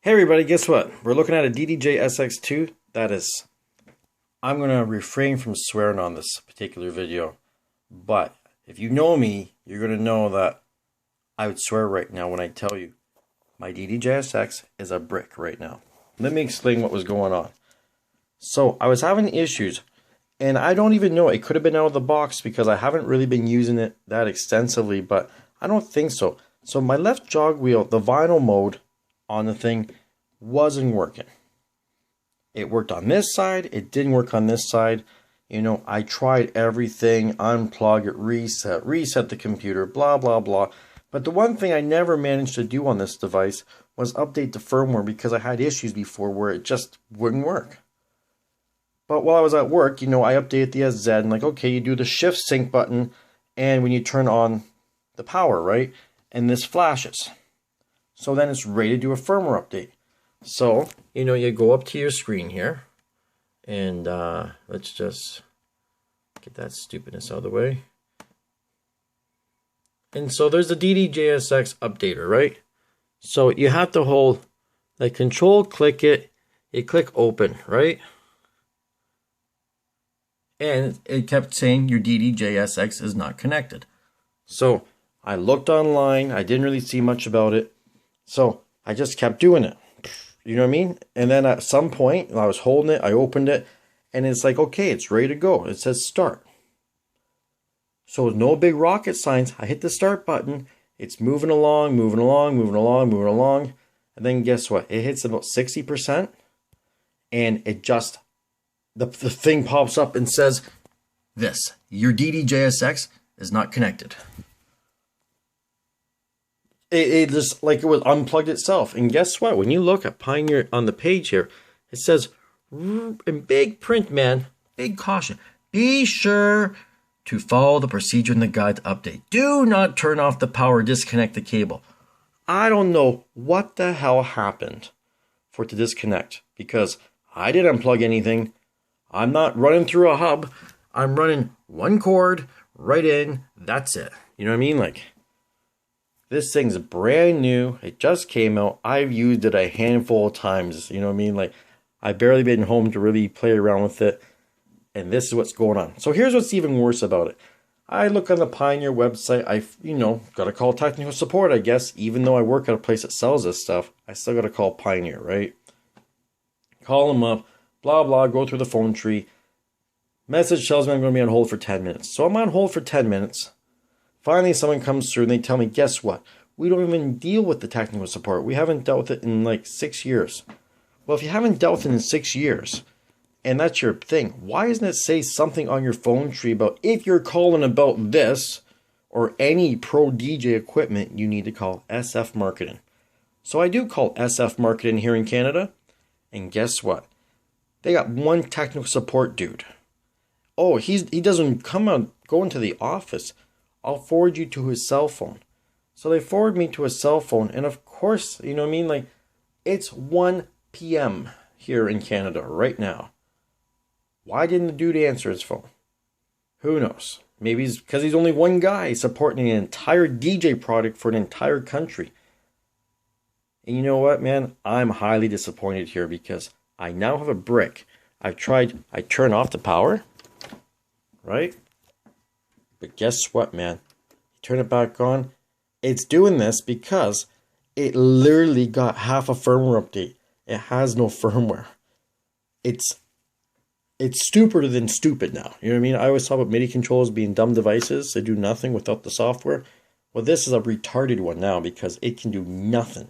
Hey everybody, guess what? We're looking at a DDJ-SX2. I'm going to refrain from swearing on this particular video. But if you know me, you're going to know that I would swear right now when I tell you my DDJ-SX is a brick right now. Let me explain what was going on. So I was having issues, and I don't even know. It could have been out of the box because I haven't really been using it that extensively, but I don't think so. So my left jog wheel, the vinyl mode on the thing, wasn't working. It worked on this side, it didn't work on this side. You know, I tried everything, unplug it, reset the computer, blah blah blah. But the one thing I never managed to do on this device was update the firmware because I had issues before where it just wouldn't work. But while I was at work, you know, I updated the SZ and like, okay, you do the shift sync button and when you turn on the power, right? And this flashes. So then it's ready to do a firmware update. So, you know, you go up to your screen here, and let's just get that stupidness out of the way. And so there's the DDJ-SX updater, right? So you have to hold like control, click it, you click open, right? And it kept saying your DDJ-SX is not connected. So I looked online, I didn't really see much about it. So I just kept doing it. You know what I mean? And then at some point, I was holding it, I opened it, and it's like, okay, it's ready to go. It says start. So no big rocket science. I hit the start button. It's moving along, moving along, moving along, moving along. And then guess what? It hits about 60%. And it just, the thing pops up and says, this, your DDJ-SX is not connected. It just like it was unplugged itself. And guess what? When you look at Pioneer on the page here, it says in big print, man, big caution. Be sure to follow the procedure in the guide to update. Do not turn off the power or disconnect the cable. I don't know what the hell happened for it to disconnect because I didn't unplug anything. I'm not running through a hub. I'm running one cord right in. That's it. You know what I mean? Like, this thing's brand new. It just came out. I've used it a handful of times. You know what I mean? Like, I've barely been home to really play around with it. And this is what's going on. So here's what's even worse about it. I look on the Pioneer website. Got to call technical support, I guess. Even though I work at a place that sells this stuff, I still got to call Pioneer, right? Call them up, blah, blah, go through the phone tree. Message tells me I'm going to be on hold for 10 minutes. So I'm on hold for 10 minutes. Finally, someone comes through and they tell me, guess what? We don't even deal with the technical support. We haven't dealt with it in like 6 years. Well, if you haven't dealt with it in 6 years, and that's your thing, why doesn't it say something on your phone tree about if you're calling about this or any pro DJ equipment, you need to call SF Marketing. So I do call SF Marketing here in Canada, and guess what? They got one technical support dude. Oh, he doesn't go into the office. I'll forward you to his cell phone. So they forward me to his cell phone. And of course, you know what I mean? Like, it's 1 p.m. here in Canada right now. Why didn't the dude answer his phone? Who knows? Maybe it's because he's only one guy supporting an entire DJ product for an entire country. And you know what, man? I'm highly disappointed here because I now have a brick. I turn off the power, right? But guess what, man? You turn it back on. It's doing this because it literally got half a firmware update. It has no firmware. It's stupider than stupid now. You know what I mean? I always talk about MIDI controllers being dumb devices. They do nothing without the software. Well, this is a retarded one now because it can do nothing.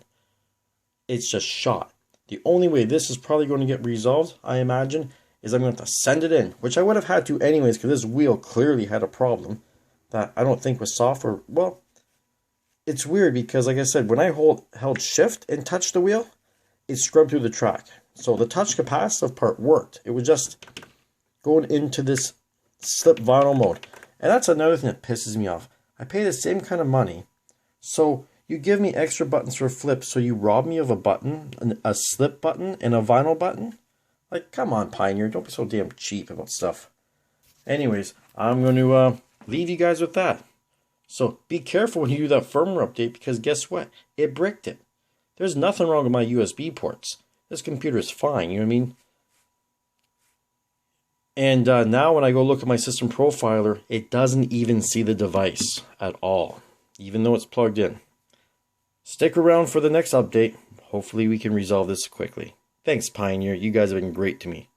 It's just shot. The only way this is probably going to get resolved, I imagine, is I'm going to have to send it in, which I would have had to anyways because this wheel clearly had a problem that I don't think was software. Well, it's weird because, like I said, when I held shift and touched the wheel, it scrubbed through the track. So the touch capacitive part worked. It was just going into this slip vinyl mode. And that's another thing that pisses me off. I pay the same kind of money. So you give me extra buttons for flip, so you rob me of a button, a slip button, and a vinyl button? Like, come on, Pioneer. Don't be so damn cheap about stuff. Anyways, I'm going to leave you guys with that. So be careful when you do that firmware update because guess what? It bricked it. There's nothing wrong with my USB ports. This computer is fine, you know what I mean? And now when I go look at my system profiler, it doesn't even see the device at all, even though it's plugged in. Stick around for the next update. Hopefully we can resolve this quickly. Thanks, Pioneer. You guys have been great to me.